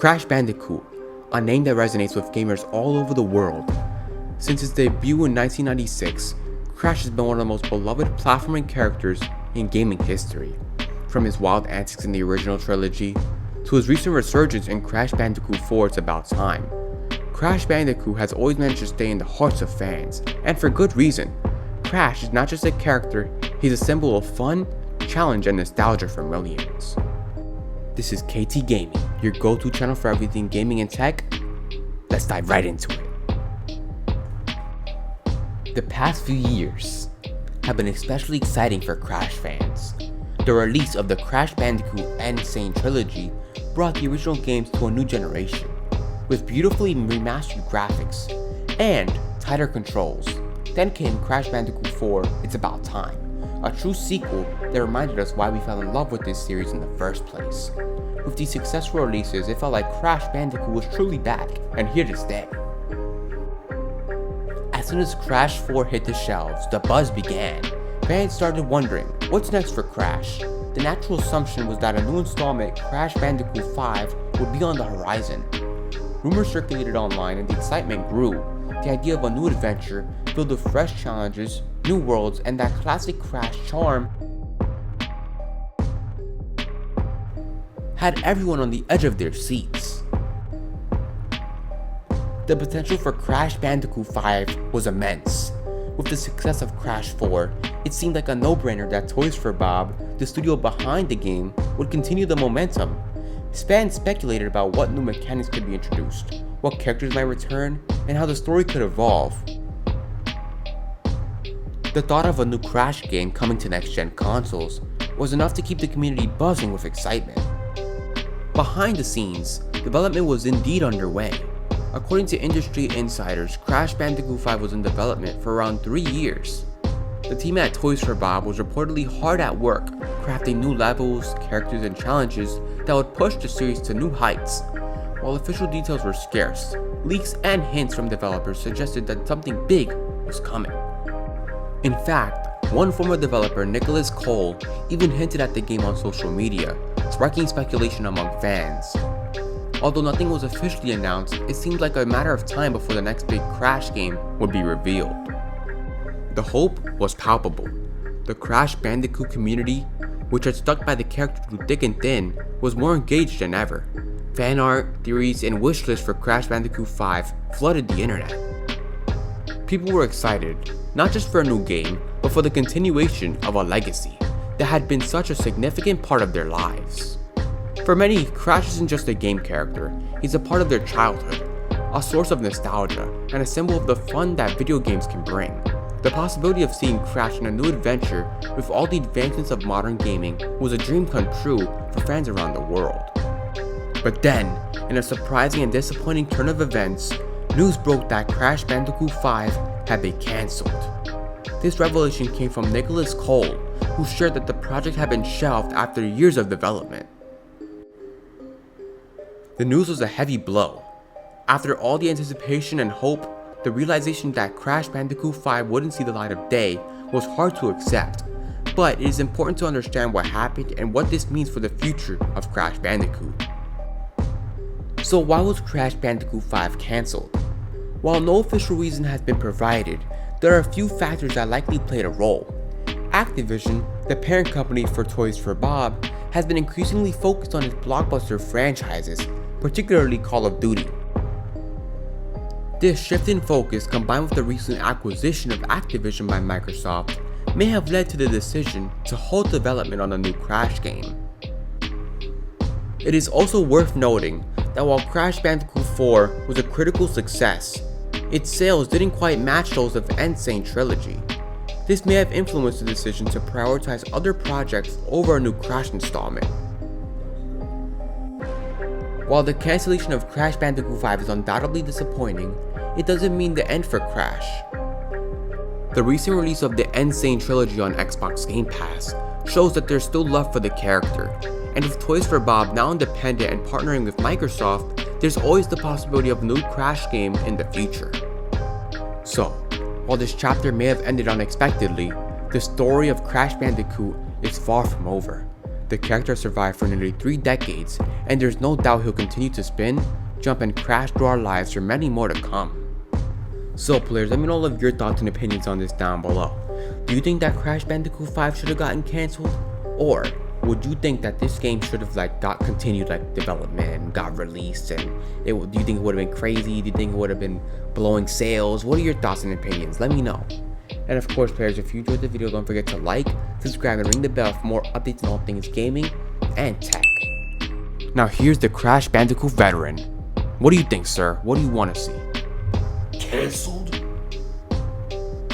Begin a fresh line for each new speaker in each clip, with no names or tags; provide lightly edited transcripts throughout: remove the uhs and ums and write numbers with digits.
Crash Bandicoot, a name that resonates with gamers all over the world. Since its debut in 1996, Crash has been one of the most beloved platforming characters in gaming history. From his wild antics in the original trilogy, to his recent resurgence in Crash Bandicoot 4 It's About Time, Crash Bandicoot has always managed to stay in the hearts of fans, and for good reason. Crash is not just a character, he's a symbol of fun, challenge, and nostalgia for millions. This is KT Gaming, your go-to channel for everything gaming and tech. Let's dive right into it. The past few years have been especially exciting for Crash fans. The release of the Crash Bandicoot N. Sane trilogy brought the original games to a new generation, with beautifully remastered graphics and tighter controls. Then came Crash Bandicoot 4 It's About Time, a true sequel that reminded us why we fell in love with this series in the first place. With these successful releases, it felt like Crash Bandicoot was truly back and here to stay. As soon as Crash 4 hit the shelves, the buzz began. Fans started wondering, what's next for Crash? The natural assumption was that a new installment, Crash Bandicoot 5, would be on the horizon. Rumors circulated online and the excitement grew. The idea of a new adventure, filled with fresh challenges, new worlds, and that classic Crash charm had everyone on the edge of their seats. The potential for Crash Bandicoot 5 was immense. With the success of Crash 4, it seemed like a no-brainer that Toys for Bob, the studio behind the game, would continue the momentum. Fans speculated about what new mechanics could be introduced, what characters might return, and how the story could evolve. The thought of a new Crash game coming to next-gen consoles was enough to keep the community buzzing with excitement. Behind the scenes, development was indeed underway. According to industry insiders, Crash Bandicoot 5 was in development for around 3 years. The team at Toys for Bob was reportedly hard at work, crafting new levels, characters, and challenges that would push the series to new heights. While official details were scarce, leaks and hints from developers suggested that something big was coming. In fact, one former developer, Nicholas Cole, even hinted at the game on social media, sparking speculation among fans. Although nothing was officially announced, it seemed like a matter of time before the next big Crash game would be revealed. The hope was palpable. The Crash Bandicoot community, which had stuck by the character through thick and thin, was more engaged than ever. Fan art, theories, and wish lists for Crash Bandicoot 5 flooded the internet. People were excited, not just for a new game, but for the continuation of a legacy that had been such a significant part of their lives. For many, Crash isn't just a game character, he's a part of their childhood, a source of nostalgia, and a symbol of the fun that video games can bring. The possibility of seeing Crash in a new adventure with all the advancements of modern gaming was a dream come true for fans around the world. But then, in a surprising and disappointing turn of events, news broke that Crash Bandicoot 5 had been cancelled. This revelation came from Nicholas Cole, who shared that the project had been shelved after years of development. The news was a heavy blow. After all the anticipation and hope, the realization that Crash Bandicoot 5 wouldn't see the light of day was hard to accept. But it is important to understand what happened and what this means for the future of Crash Bandicoot. So why was Crash Bandicoot 5 cancelled? While no official reason has been provided, there are a few factors that likely played a role. Activision, the parent company for Toys for Bob, has been increasingly focused on its blockbuster franchises, particularly Call of Duty. This shift in focus, combined with the recent acquisition of Activision by Microsoft, may have led to the decision to halt development on a new Crash game. It is also worth noting that while Crash Bandicoot 4 was a critical success, its sales didn't quite match those of N. Sane trilogy. This may have influenced the decision to prioritize other projects over a new Crash installment. While the cancellation of Crash Bandicoot 5 is undoubtedly disappointing, it doesn't mean the end for Crash. The recent release of the N. Sane trilogy on Xbox Game Pass shows that there's still love for the character, and with Toys for Bob now independent and partnering with Microsoft, there's always the possibility of a new Crash game in the future. So, while this chapter may have ended unexpectedly, the story of Crash Bandicoot is far from over. The character survived for nearly 3 decades, and there's no doubt he'll continue to spin, jump, and crash through our lives for many more to come. So players, let me know all of your thoughts and opinions on this down below. Do you think that Crash Bandicoot 5 should have gotten cancelled? Or would you think that this game should have got continued development and got released, and do you think it would have been crazy? Do you think it would have been blowing sales? What are your thoughts and opinions? Let me know. And of course players, if you enjoyed the video, don't forget to like, subscribe, and ring the bell for more updates on all things gaming and tech. Now here's the Crash Bandicoot veteran. What do you think, sir? What do you want to see?
Cancelled?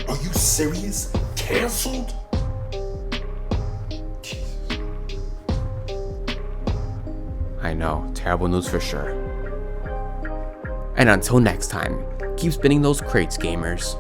Are you serious? Cancelled?
I know, terrible news for sure. And until next time, keep spinning those crates, gamers.